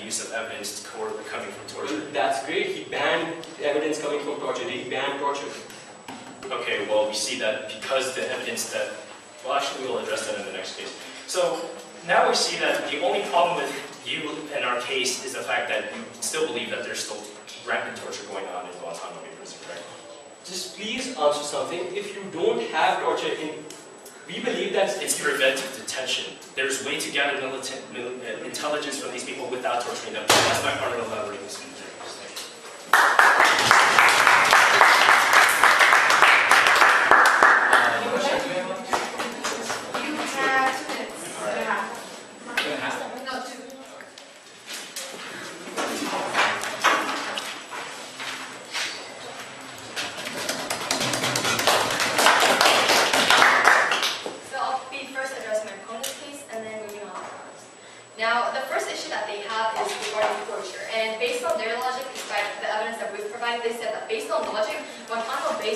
use of evidence coming from torture. That's great. He banned evidence coming from torture. Did he ban torture? Okay, well, we see that because the evidence that, well, actually, we'll address that in the next case. So now we see that the only problem with you in our case is the fact that you still believe that there's still rampant torture going on in Guantanamo Bay prison, correct? Just please answer something. If you don't have torture we believe that it's preventive detention. There's a way to gather intelligence from these people without torturing them. That's my part of elaborating this. Now, the first issue that they have is regarding torture, and based on their logic, despite the evidence that we've provided, they said that based on logic, Guantanamo Bay